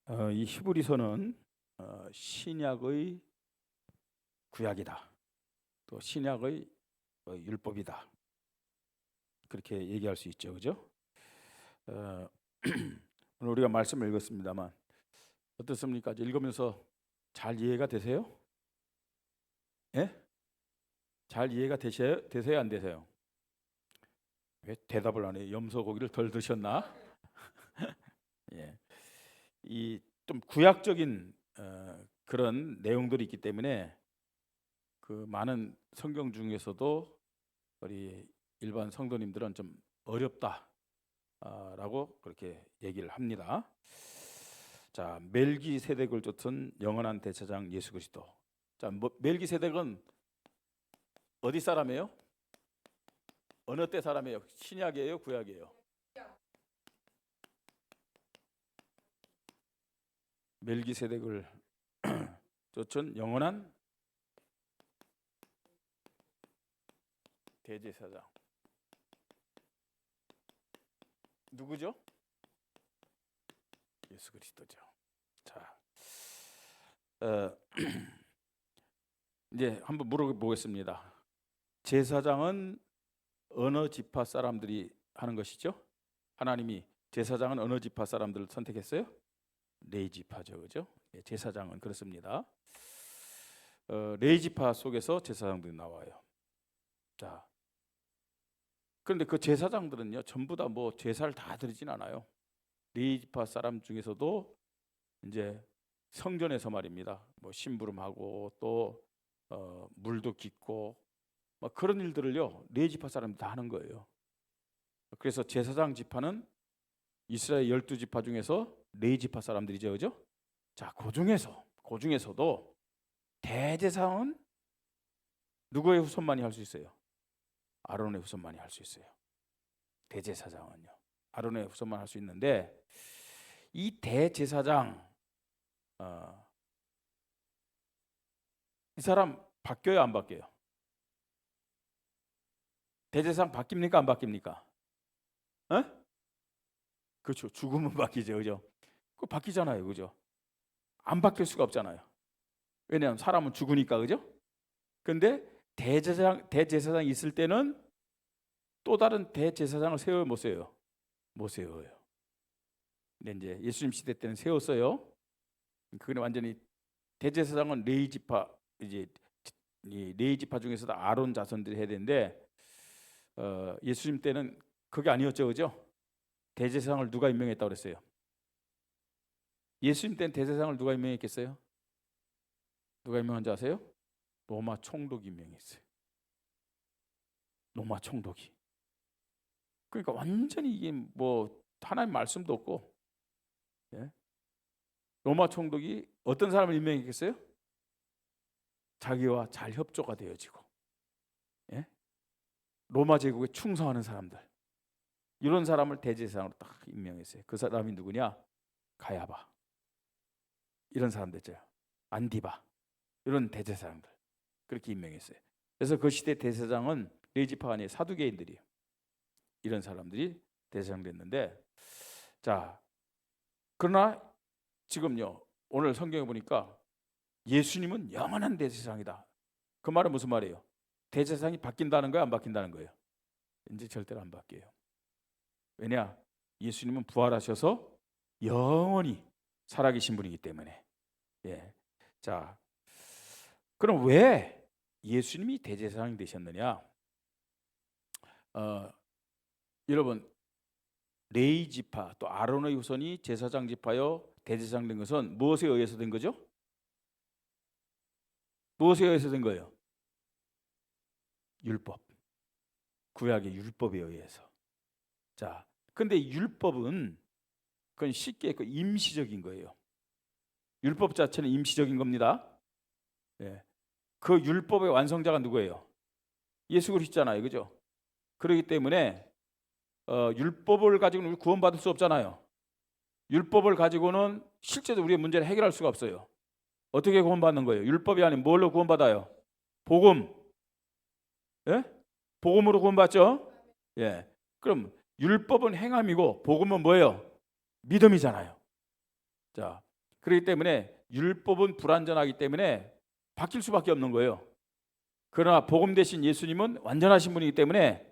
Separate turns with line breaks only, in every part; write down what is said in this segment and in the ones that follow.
이 히브리서는 신약의 구약이다. 또 신약의 율법이다. 그렇게 얘기할 수 있죠, 그죠? 오늘 우리가 말씀을 읽었습니다만 어떻습니까? 읽으면서 잘 이해가 되세요? 예? 잘 이해가 되세요, 안 되세요? 왜 대답을 안 해요? 염소 고기를 덜 드셨나? 예. 이 좀 구약적인 그런 내용들이 있기 때문에 그 많은 성경 중에서도 우리 일반 성도님들은 좀 어렵다라고 그렇게 얘기를 합니다. 자, 멜기세덱을 쫓은 영원한 대제사장 예수 그리스도. 자, 멜기세덱은 어디 사람이에요? 어느 때 사람이에요? 신약이에요, 구약이에요? 멜기세덱을 쫓은 영원한 대제사장 누구죠? 예수 그리스도죠. 자, 이제 한번 물어보겠습니다. 제사장은 어느 지파 사람들이 하는 것이죠? 하나님이 제사장은 어느 지파 사람들을 선택했어요? 네 지파죠, 그죠? 제사장은 그렇습니다. 네 지파 속에서 제사장들이 나와요. 자, 그런데 그 제사장들은요, 전부 다 뭐 제사를 다 드리진 않아요. 네 지파 사람 중에서도 이제 성전에서 말입니다. 뭐 심부름하고 또 물도 깃고 막 그런 일들을요, 네 지파 사람들이 다 하는 거예요. 그래서 제사장 지파는 이스라엘 12지파 중에서 네 지파 사람들이죠, 그죠? 자, 그 중에서도 대제사장은 누구의 후손만이 할 수 있어요? 아론의 후손만이 할 수 있어요. 대제사장은요, 아론의 후손만 할 수 있는데 이 대제사장 이 사람 바뀌어요, 안 바뀌어요? 대제사장 바뀝니까, 안 바뀝니까? 그렇죠. 죽으면 바뀌죠, 그죠? 그 바뀌잖아요, 그죠? 안 바뀔 수가 없잖아요. 왜냐하면 사람은 죽으니까, 그죠? 근데 대제사장이 있을 때는 또 다른 대제사장을 세워요, 못 세워요? 못 세워요. 근데 이제 예수님 시대 때는 세웠어요. 그건 완전히 대제사장은 레위 지파, 이제 이 레위 지파 중에서도 아론 자손들이 해야 되는데 예수님 때는 그게 아니었죠, 그죠? 대제사장을 누가 임명했다고 그랬어요? 예수님 때는 대제사장을 누가 임명했겠어요? 누가 임명한지 아세요? 로마 총독이 임명했어요. 로마 총독이. 그러니까 완전히 이게 뭐 하나님 말씀도 없고, 예? 로마 총독이 어떤 사람을 임명했겠어요? 자기와 잘 협조가 되어지고, 예? 로마 제국에 충성하는 사람들, 이런 사람을 대제사장으로 딱 임명했어요. 그 사람이 누구냐? 가야바, 이런 사람들 있죠. 안디바, 이런 대제사장들 그렇게 임명했어요. 그래서 그 시대 대제사장은 레지파가 아니에요, 사두개인들이에요. 이런 사람들이 대제사장 됐는데, 자, 그러나 지금요, 오늘 성경에 보니까 예수님은 영원한 대제사장이다. 그 말은 무슨 말이에요? 대제사장이 바뀐다는 거야, 안 바뀐다는 거예요? 이제 절대로 안 바뀌어요. 왜냐? 예수님은 부활하셔서 영원히 살아계신 분이기 때문에. 예. 자, 그럼 왜 예수님이 대제사장이 되셨느냐? 여러분, 레위 지파 또 아론의 후손이 제사장 지파여 대제사장 된 것은 무엇에 의해서 된 거죠? 무엇에 의해서 된 거예요? 율법. 구약의 율법에 의해서. 자, 근데 율법은 그건 쉽게 그 임시적인 거예요. 율법 자체는 임시적인 겁니다. 예. 그 율법의 완성자가 누구예요? 예수 그리스도잖아요, 그죠? 그렇기 때문에 율법을 가지고는 우리 구원받을 수 없잖아요. 율법을 가지고는 실제로 우리의 문제를 해결할 수가 없어요. 어떻게 구원받는 거예요? 율법이 아닌 뭘로 구원받아요? 복음. 예? 복음으로 구원받죠? 예. 그럼 율법은 행함이고 복음은 뭐예요? 믿음이잖아요. 자, 그렇기 때문에 율법은 불완전하기 때문에 바뀔 수밖에 없는 거예요. 그러나 복음 대신 예수님은 완전하신 분이기 때문에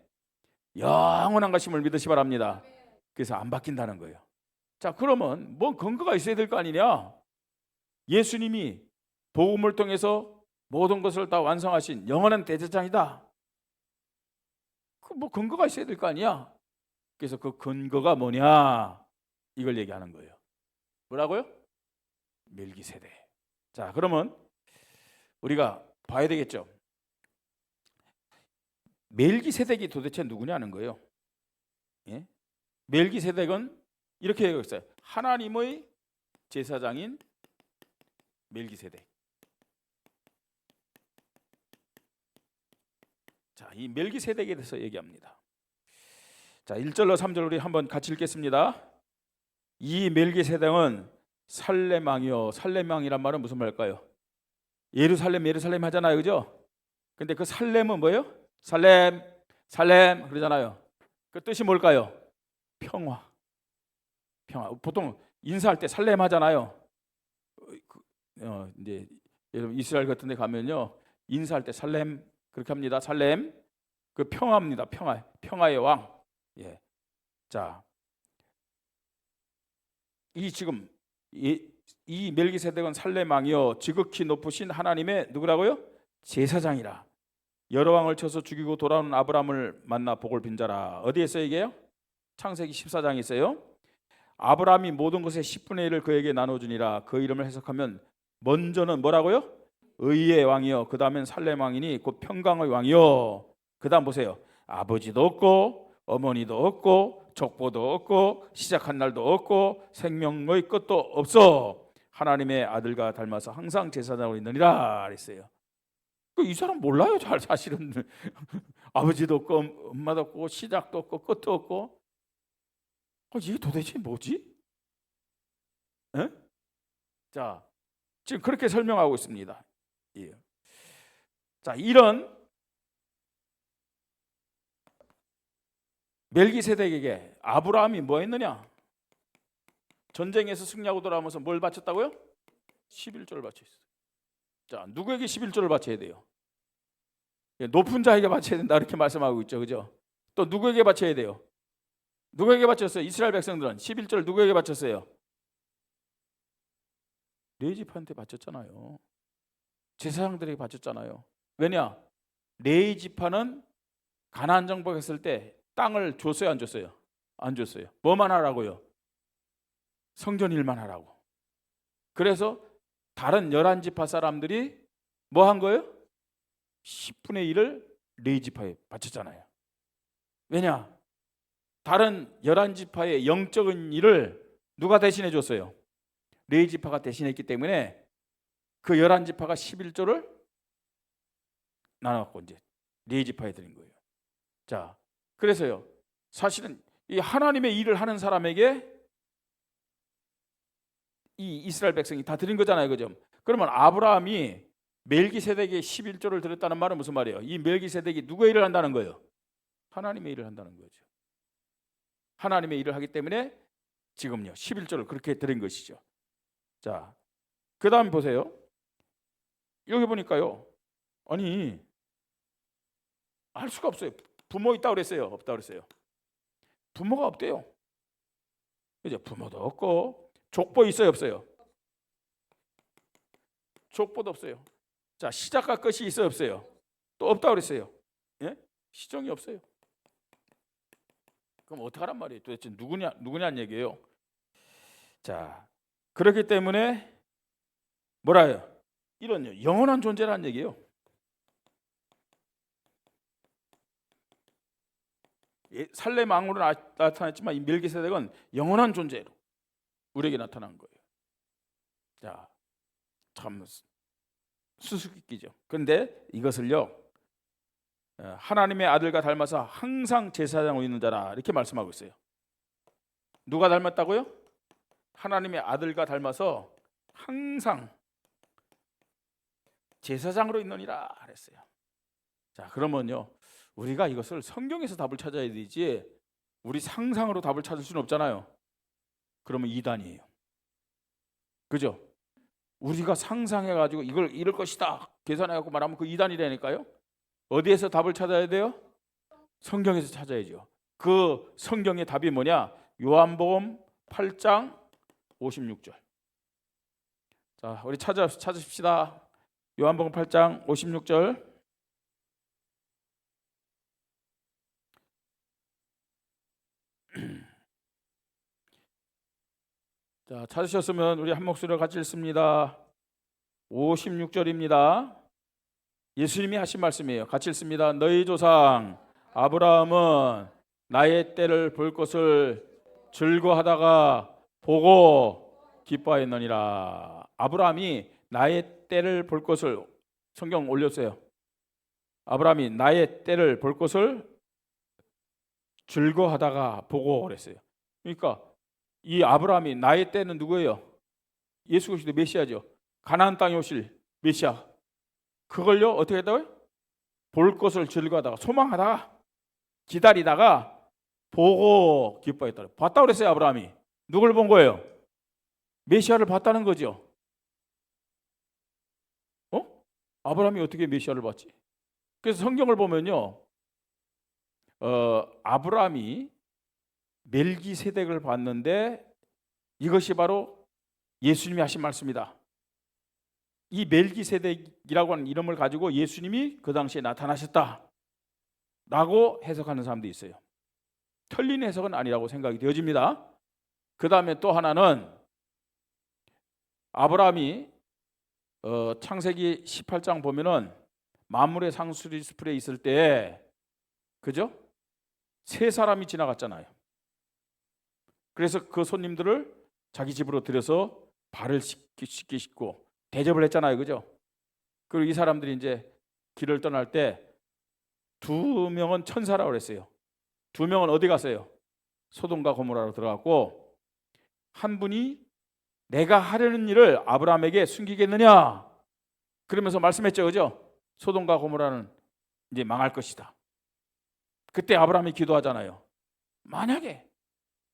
영원한 것임을 믿으시 바랍니다. 그래서 안 바뀐다는 거예요. 자, 그러면 뭔 근거가 있어야 될 거 아니냐? 예수님이 복음을 통해서 모든 것을 다 완성하신 영원한 대제사장이다. 그 뭐 근거가 있어야 될 거 아니야? 그래서 그 근거가 뭐냐? 이걸 얘기하는 거예요. 뭐라고요? 멜기세덱. 자, 그러면 우리가 봐야 되겠죠. 멜기세덱이 도대체 누구냐는 거예요. 예? 멜기세덱은 이렇게 얘기했어요. 하나님의 제사장인 멜기세덱. 자, 이 멜기세덱에 대해서 얘기합니다. 자, 1절로 3절 우리 한번 같이 읽겠습니다. 이 멜기세덱은 살렘 왕이요. 살렘 왕이란 말은 무슨 말일까요? 예루살렘 하잖아요, 그죠? 근데 그 살렘은 뭐예요? 살렘 그러잖아요. 그 뜻이 뭘까요? 평화. 보통 인사할 때 살렘 하잖아요. 이제 여러분 이스라엘 같은 데 가면요, 인사할 때 살렘 그렇게 합니다. 살렘. 그 평화입니다. 평화의 왕. 예. 자, 지금 이 멜기세덱은 살렘 왕이요, 지극히 높으신 하나님의 누구라고요? 제사장이라. 여러 왕을 쳐서 죽이고 돌아오는 아브라함을 만나 복을 빈 자라. 어디에 써 이게요? 창세기 14장에 있어요. 아브라함이 모든 것의 10분의 1을 그에게 나눠주니라. 그 이름을 해석하면 먼저는 뭐라고요? 의의 왕이요, 그 다음엔 살렘 왕이니 곧 평강의 왕이요. 그 다음 보세요. 아버지도 없고 어머니도 없고 족보도 없고 시작한 날도 없고 생명의 끝도 없어. 하나님의 아들과 닮아서 항상 제사장으로 있느니라 그랬어요. 이 사람 몰라요, 잘 사실은. 아버지도 없고 엄마도 없고 시작도 없고 끝도 없고. 이게 도대체 뭐지? 에? 자, 지금 그렇게 설명하고 있습니다. 예. 자, 이런 멜기세덱에게 아브라함이 뭐 했느냐? 전쟁에서 승리하고 돌아오면서 뭘 바쳤다고요? 11조를 바쳤어요. 자, 누구에게 11조를 바쳐야 돼요? 높은 자에게 바쳐야 된다 이렇게 말씀하고 있죠, 그죠? 또 누구에게 바쳐야 돼요? 누구에게 바쳤어요? 이스라엘 백성들은 11조를 누구에게 바쳤어요? 레위지파한테 바쳤잖아요. 제사장들에게 바쳤잖아요. 왜냐? 레위지파는 가나안 정복했을 때 땅을 줬어요, 안 줬어요? 안 줬어요. 뭐만 하라고요? 성전 일만 하라고. 그래서 다른 11지파 사람들이 뭐 한 거예요? 10분의 1을 레위지파에 바쳤잖아요. 왜냐? 다른 11지파의 영적인 일을 누가 대신해 줬어요? 레위지파가 대신했기 때문에 그 11지파가 11조를 나눠갖고 이제 레위지파에 드린 거예요. 자, 그래서요, 사실은 이 하나님의 일을 하는 사람에게 이 이스라엘 백성이 다 드린 거잖아요, 그죠? 그러면 아브라함이 멜기세덱에게 11조를 드렸다는 말은 무슨 말이에요? 이 멜기세덱이 누구의 일을 한다는 거예요? 하나님의 일을 한다는 거죠. 하나님의 일을 하기 때문에 지금요 11조를 그렇게 드린 것이죠. 자, 그 다음 보세요. 여기 보니까요, 아니 알 수가 없어요. 부모 있다고 그랬어요? 없다고 그랬어요? 부모가 없대요. 이제 부모도 없고 족보 있어요, 없어요? 족보도 없어요. 자, 시작과 끝이 있어요, 없어요? 또 없다고 그랬어요. 예? 시종이 없어요. 그럼 어떡하란 말이에요? 도대체 누구냐는 얘기예요. 자, 그렇기 때문에 뭐라 해요? 이런 영원한 존재라는 얘기예요. 살렘 왕으로 나타났지만 이 멜기세덱은 영원한 존재로 우리에게 나타난 거예요. 자, 참 수수께끼죠. 그런데 이것을요, 하나님의 아들과 닮아서 항상 제사장으로 있는 자라 이렇게 말씀하고 있어요. 누가 닮았다고요? 하나님의 아들과 닮아서 항상 제사장으로 있느니라 그랬어요. 자, 그러면요, 우리가 이것을 성경에서 답을 찾아야 되지 우리 상상으로 답을 찾을 수는 없잖아요. 그러면 이단이에요. 그죠? 우리가 상상해가지고 이걸 이럴 것이다 계산해갖고 말하면 그 이단이라니까요. 어디에서 답을 찾아야 돼요? 성경에서 찾아야죠. 그 성경의 답이 뭐냐? 요한복음 8장 56절. 자, 우리 찾으십시다. 요한복음 8장 56절. 자, 찾으셨으면 우리 한 목소리로 같이 읽습니다. 56절입니다. 예수님이 하신 말씀이에요. 같이 읽습니다. 너희 조상 아브라함은 나의 때를 볼 것을 즐거워하다가 보고 기뻐했느니라. 아브라함이 나의 때를 볼 것을, 성경 올렸어요. 아브라함이 나의 때를 볼 것을 즐거워하다가 보고 그랬어요. 그러니까 이 아브라함이 나의 때는 누구예요? 예수 그리스도 메시아죠. 가나안 땅에 오실 메시아. 그걸요 어떻게 했다고요? 볼 것을 즐거워하다가, 소망하다가, 기다리다가 보고 기뻐했다. 봤다 그랬어요. 아브라함이 누굴 본 거예요? 메시아를 봤다는 거죠. 아브라함이 어떻게 메시아를 봤지? 그래서 성경을 보면요, 아브라함이 멜기세덱을 봤는데 이것이 바로 예수님이 하신 말씀이다. 이 멜기세덱이라고 하는 이름을 가지고 예수님이 그 당시에 나타나셨다라고 해석하는 사람도 있어요. 틀린 해석은 아니라고 생각이 되어집니다. 그 다음에 또 하나는 아브라함이 창세기 18장 보면은 만물의 상수리숲에 있을 때, 그죠? 세 사람이 지나갔잖아요. 그래서 그 손님들을 자기 집으로 들여서 발을 씻고 대접을 했잖아요. 그죠? 그리고 이 사람들이 이제 길을 떠날 때 2명은 천사라고 그랬어요. 2명은 어디 갔어요? 소돔과 고모라로 들어갔고, 한 분이 내가 하려는 일을 아브라함에게 숨기겠느냐? 그러면서 말씀했죠. 그죠? 소돔과 고모라는 이제 망할 것이다. 그때 아브라함이 기도하잖아요. 만약에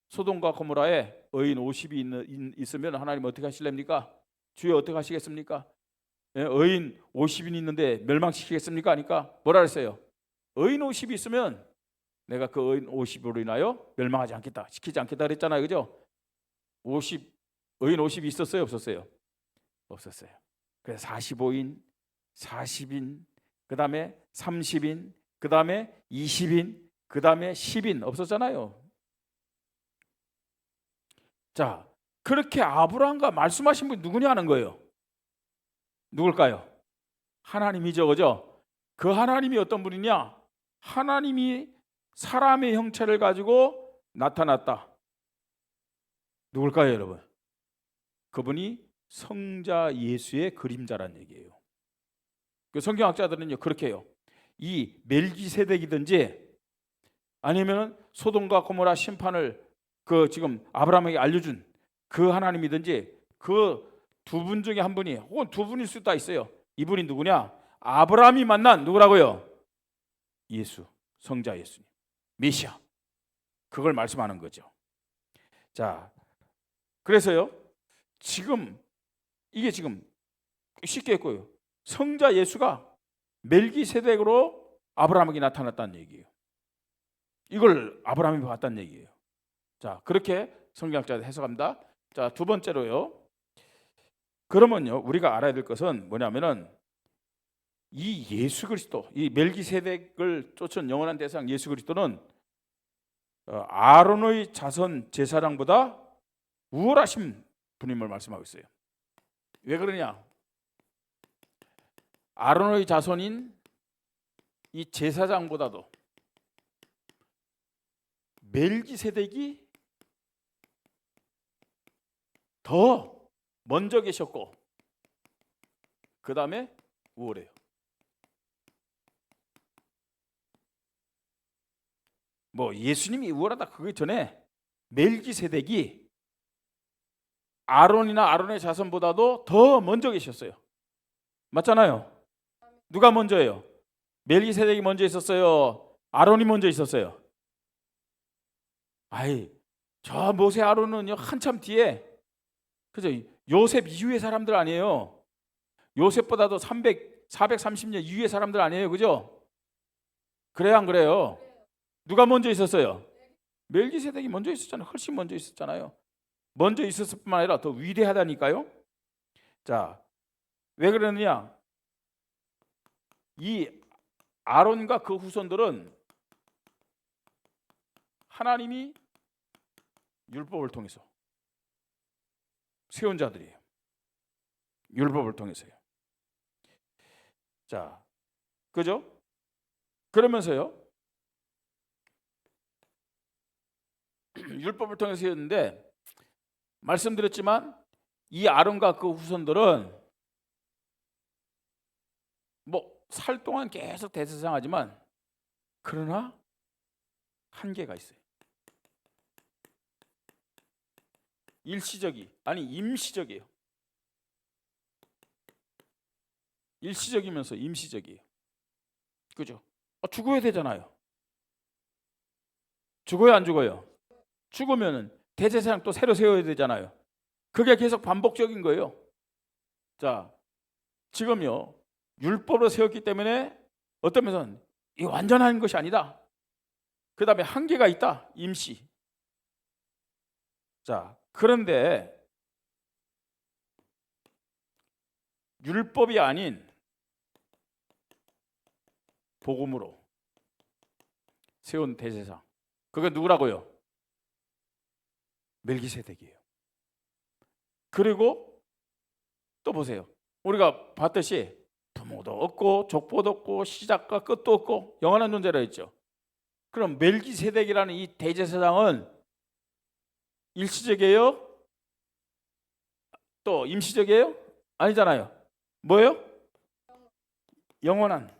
소돔과 고모라에 의인 50이 있으면 하나님 어떻게 하실랍니까? 주여 어떻게 하시겠습니까? 의인 50인 있는데 멸망시키겠습니까? 하니까 뭐라 그랬어요? 의인 50이 있으면 내가 그 의인 50으로 인하여 멸망하지 않겠다, 시키지 않겠다 그랬잖아요. 그죠? 의인 50이 있었어요? 없었어요? 없었어요. 그래서 45인, 40인, 그 다음에 30인, 그 다음에 20인, 그 다음에 10인 없었잖아요. 자, 그렇게 아브라함과 말씀하신 분이 누구냐 하는 거예요. 누굴까요? 하나님이죠. 그죠? 그 하나님이 어떤 분이냐? 하나님이 사람의 형체를 가지고 나타났다. 누굴까요, 여러분? 그분이 성자 예수의 그림자란 얘기예요. 그 성경학자들은요 그렇게 해요. 이 멜기세덱이든지 아니면 소돔과 고모라 심판을 그 지금 아브라함에게 알려준 그 하나님이든지 그 두 분 중에 한 분이, 혹은 두 분일 수도 있어요. 이분이 누구냐? 아브라함이 만난 누구라고요? 예수, 성자 예수님, 메시아. 그걸 말씀하는 거죠. 자, 그래서요 지금 이게 지금 쉽게 했고요. 성자 예수가 멜기세덱으로 아브라함에게 나타났다는 얘기예요. 이걸 아브라함이 봤다는 얘기예요. 자, 그렇게 성경학자들 해석합니다. 자, 두 번째로요. 그러면요, 우리가 알아야 될 것은 뭐냐면은 이 예수 그리스도, 이 멜기세덱을 쫓은 영원한 대상 예수 그리스도는 아론의 자손 제사장보다 우월하신 분임을 말씀하고 있어요. 왜 그러냐? 아론의 자손인 이 제사장보다도 멜기세덱이 더 먼저 계셨고 그 다음에 우월해요. 뭐 예수님이 우월하다 그게 전에 멜기세덱이 아론이나 아론의 자손보다도 더 먼저 계셨어요. 맞잖아요. 누가 먼저예요? 멜기세덱이 먼저 있었어요? 아론이 먼저 있었어요? 아이, 저 모세 아론은요 한참 뒤에 그죠? 요셉 이후의 사람들 아니에요. 요셉보다도 430년 이후의 사람들 아니에요. 그죠? 그래요, 안 그래요? 누가 먼저 있었어요? 멜기세덱이 먼저 있었잖아요. 훨씬 먼저 있었잖아요. 먼저 있었을 뿐만 아니라 더 위대하다니까요. 자, 왜 그러느냐? 이 아론과 그 후손들은 하나님이 율법을 통해서 세운 자들이에요. 율법을 통해서요. 자, 그죠? 그러면서요, 율법을 통해서 세웠는데, 말씀드렸지만 이 아론과 그 후손들은 뭐 살 동안 계속 대제사장하지만 그러나 한계가 있어요. 일시적이 아니 임시적이에요. 일시적이면서 임시적이에요. 그죠? 죽어야 되잖아요. 죽어요, 안 죽어요? 죽으면 대제사장 또 새로 세워야 되잖아요. 그게 계속 반복적인 거예요. 자, 지금요 율법으로 세웠기 때문에 어떤 면에서는 이 완전한 것이 아니다. 그 다음에 한계가 있다. 임시. 자, 그런데 율법이 아닌 복음으로 세운 대제사장, 그게 누구라고요? 멜기세덱이에요. 그리고 또 보세요. 우리가 봤듯이 부모도 없고 족보도 없고 시작과 끝도 없고 영원한 존재라 했죠. 그럼 멜기세덱이라는 이 대제사장은 일시적이에요? 또 임시적이에요? 아니잖아요. 뭐예요? 영원한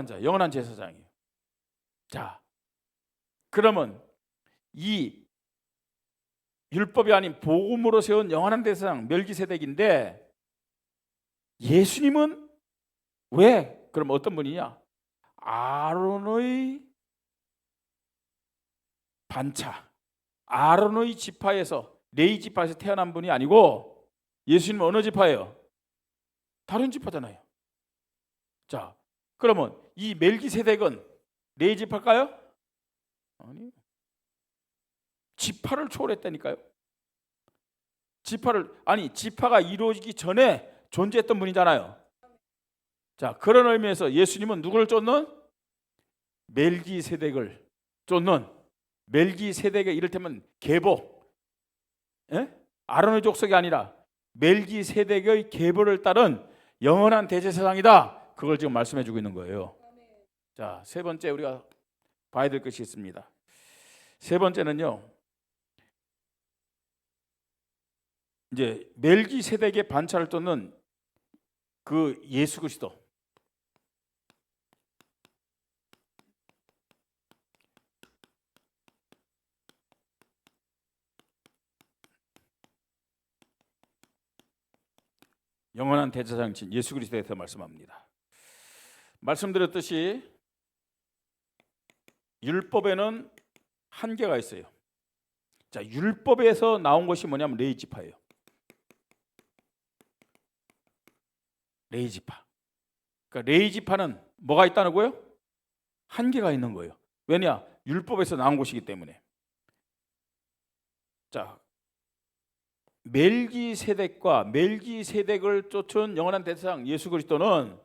자, 영원한 제사장이에요. 자, 그러면 이 율법이 아닌 복음으로 세운 영원한 대제사장 멜기세덱인데, 예수님은 왜 그럼 어떤 분이냐? 아론의 반차, 아론의 지파에서, 레위 지파에서 태어난 분이 아니고 예수님은 어느 지파예요? 다른 지파잖아요. 자, 그러면 이 멜기세덱은 레위 지파일까요? 아니요. 지파를 초월했다니까요. 지파가 이루어지기 전에 존재했던 분이잖아요. 자, 그런 의미에서 예수님은 누구를 쫓는? 멜기세덱을 쫓는, 멜기세덱의 이를테면 계보, 아론의 족속이 아니라 멜기세덱의 계보를 따른 영원한 대제사장이다. 그걸 지금 말씀해 주고 있는 거예요. 자, 세 번째 우리가 봐야 될 것이 있습니다. 세 번째는요, 이제 멜기세덱의 반차를 쫓는 그 예수 그리스도, 영원한 대제사장이신 예수 그리스도에 대해서 말씀합니다. 말씀드렸듯이 율법에는 한계가 있어요. 자, 율법에서 나온 것이 뭐냐면 레위 지파예요. 레위 지파. 그러니까 레위 지파는 뭐가 있다는 거예요? 한계가 있는 거예요. 왜냐? 율법에서 나온 것이기 때문에. 자, 멜기세덱과 멜기세덱을 쫓은 영원한 대제사장 예수 그리스도는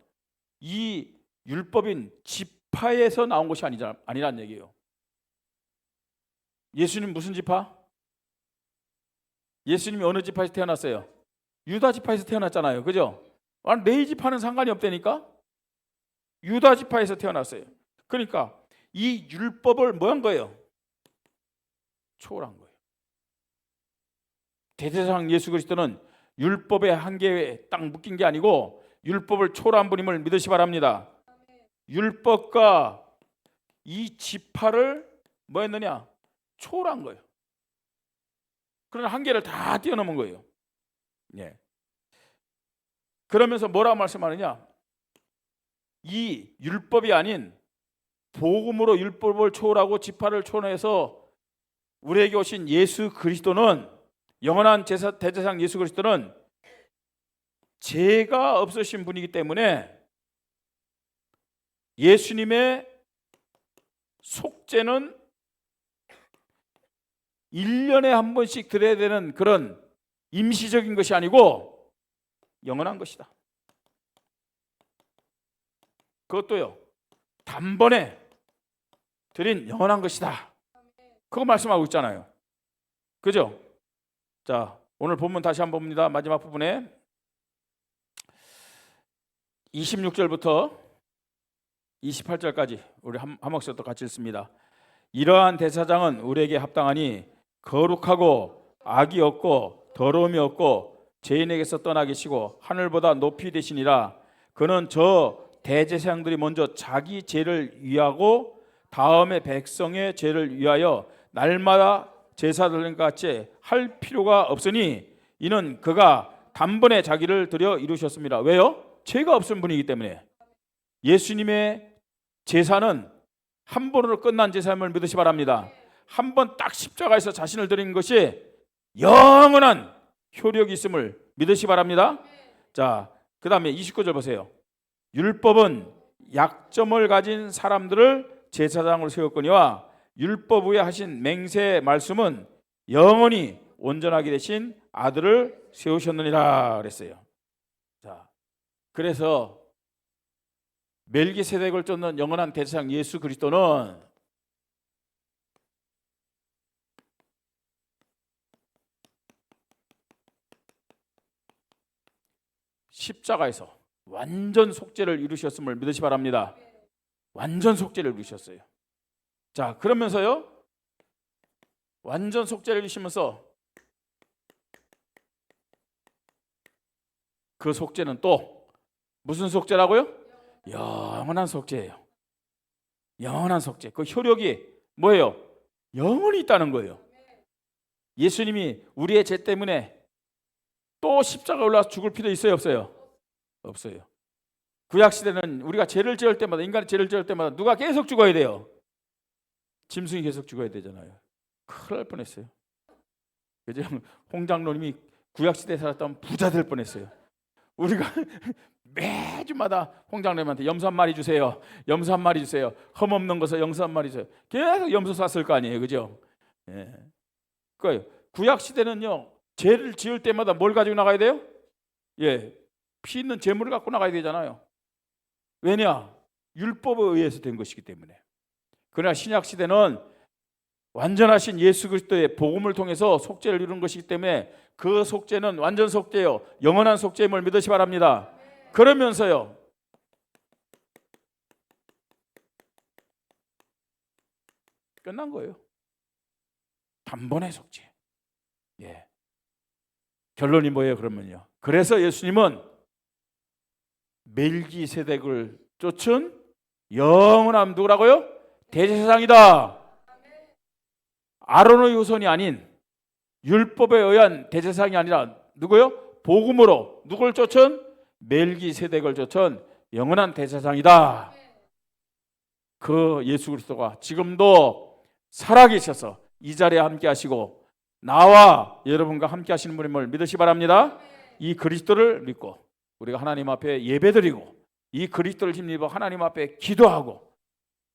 이 율법인 지파에서 나온 것이 아니란 얘기예요. 예수님 무슨 지파? 예수님이 어느 지파에서 태어났어요? 유다 지파에서 태어났잖아요. 그죠? 레위 지파는 상관이 없다니까? 유다 지파에서 태어났어요. 그러니까 이 율법을 뭐 한 거예요? 초월한 거예요. 대제사장 예수 그리스도는 율법의 한계에 딱 묶인 게 아니고 율법을 초월한 분임을 믿으시 바랍니다. 율법과 이 지파를 뭐 했느냐? 초월한 거예요. 그러나 한계를 다 뛰어넘은 거예요. 예. 그러면서 뭐라고 말씀하느냐? 이 율법이 아닌 복음으로 율법을 초월하고 지파를 초월해서 우리에게 오신 예수 그리스도는 영원한 대제사장 예수 그리스도는 죄가 없으신 분이기 때문에 예수님의 속죄는 1년에 한 번씩 드려야 되는 그런 임시적인 것이 아니고 영원한 것이다. 그것도요, 단번에 드린 영원한 것이다. 그거 말씀하고 있잖아요. 그죠? 자, 오늘 본문 다시 한번 봅니다. 마지막 부분에 26절부터 28절까지 우리 한 목소리 또 같이 읽습니다. 이러한 대제사장은 우리에게 합당하니 거룩하고 악이 없고 더러움이 없고 죄인에게서 떠나 계시고 하늘보다 높이 되시니라. 그는 저 대제사장들이 먼저 자기 죄를 위하고 다음에 백성의 죄를 위하여 날마다 제사드리는 것 같이 할 필요가 없으니 이는 그가 단번에 자기를 드려 이루셨습니다. 왜요? 죄가 없은 분이기 때문에. 예수님의 제사는 한 번으로 끝난 제사임을 믿으시 바랍니다. 한 번 딱 십자가에서 자신을 드린 것이 영원한 효력이 있음을 믿으시 바랍니다. 자, 그 다음에 29절 보세요. 율법은 약점을 가진 사람들을 제사장으로 세웠거니와 율법 위에 하신 맹세의 말씀은 영원히 온전하게 되신 아들을 세우셨느니라 그랬어요. 자, 그래서 멜기세덱을 쫓는 영원한 대제사장 예수 그리스도는 십자가에서 완전 속죄를 이루셨음을 믿으시 바랍니다. 완전 속죄를 이루셨어요. 자, 그러면서요, 완전 속죄를 이루시면서 그 속죄는 또 무슨 속죄라고요? 영원한 속죄예요. 영원한 속죄. 그 효력이 뭐예요? 영원히 있다는 거예요. 예수님이 우리의 죄 때문에 또 십자가에 올라서 죽을 필요 있어요, 없어요? 없어요. 구약 시대는 우리가 죄를 지을 때마다, 인간이 죄를 지을 때마다 누가 계속 죽어야 돼요? 짐승이 계속 죽어야 되잖아요. 큰일 날 뻔했어요. 그죠? 홍 장로님이 구약 시대에 살았다면 부자 될 뻔했어요. 우리가 매주마다 홍 장로님한테 염소 한 마리 주세요. 염소 한 마리 주세요. 흠 없는 것을 염소 한 마리 주세요. 계속 염소 샀을 거 아니에요, 그죠? 예. 그러니까 구약 시대는요, 죄를 지을 때마다 뭘 가지고 나가야 돼요? 예, 피 있는 제물을 갖고 나가야 되잖아요. 왜냐? 율법에 의해서 된 것이기 때문에. 그러나 신약 시대는 완전하신 예수 그리스도의 복음을 통해서 속죄를 이루는 것이기 때문에 그 속죄는 완전 속죄요, 영원한 속죄임을 믿으시 바랍니다. 그러면서요, 끝난 거예요. 단번에 속죄. 예. 결론이 뭐예요? 그러면요, 그래서 예수님은 멜기세덱을 쫓은 영원한 누구라고요? 대제사장이다. 아론의 후손이 아닌 율법에 의한 대제사장이 아니라 누구요? 복음으로 누굴 쫓은? 멜기세덱을 쫓은 영원한 대제사장이다. 그 예수 그리스도가 지금도 살아계셔서 이 자리에 함께 하시고 나와 여러분과 함께 하시는 분임을 믿으시 바랍니다. 이 그리스도를 믿고 우리가 하나님 앞에 예배드리고 이 그리스도를 힘입어 하나님 앞에 기도하고,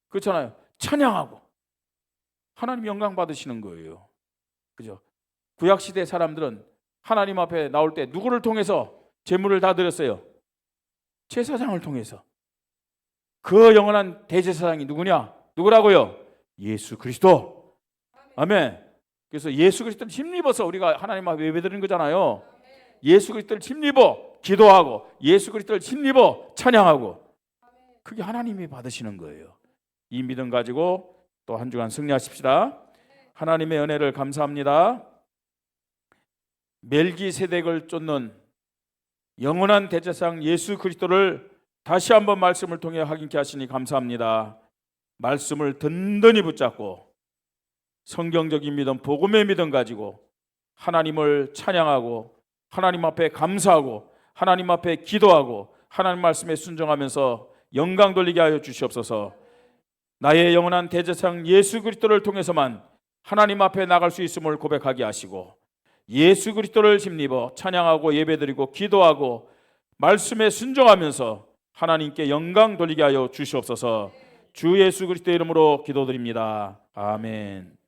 그렇잖아요, 찬양하고 하나님 영광 받으시는 거예요. 그죠? 구약 시대 사람들은 하나님 앞에 나올 때 누구를 통해서 제물을 다 드렸어요? 제사장을 통해서. 그 영원한 대제사장이 누구냐? 누구라고요? 예수 그리스도. 아멘. 그래서 예수 그리스도를 힘입어서 우리가 하나님 앞에 예배드리는 거잖아요. 예수 그리스도를 힘입어 기도하고 예수 그리스도를 힘입어 찬양하고, 그게 하나님이 받으시는 거예요. 이 믿음 가지고 또 한 주간 승리하십시다. 하나님의 은혜를 감사합니다. 멜기세덱을 쫓는 영원한 대제사장 예수 그리스도를 다시 한번 말씀을 통해 확인케 하시니 감사합니다. 말씀을 든든히 붙잡고 성경적인 믿음, 복음의 믿음 가지고 하나님을 찬양하고 하나님 앞에 감사하고 하나님 앞에 기도하고 하나님 말씀에 순종하면서 영광 돌리게 하여 주시옵소서. 나의 영원한 대제사장 예수 그리스도를 통해서만 하나님 앞에 나갈 수 있음을 고백하게 하시고 예수 그리스도를 힘입어 찬양하고 예배드리고 기도하고 말씀에 순종하면서 하나님께 영광 돌리게 하여 주시옵소서. 주 예수 그리스도의 이름으로 기도드립니다. 아멘.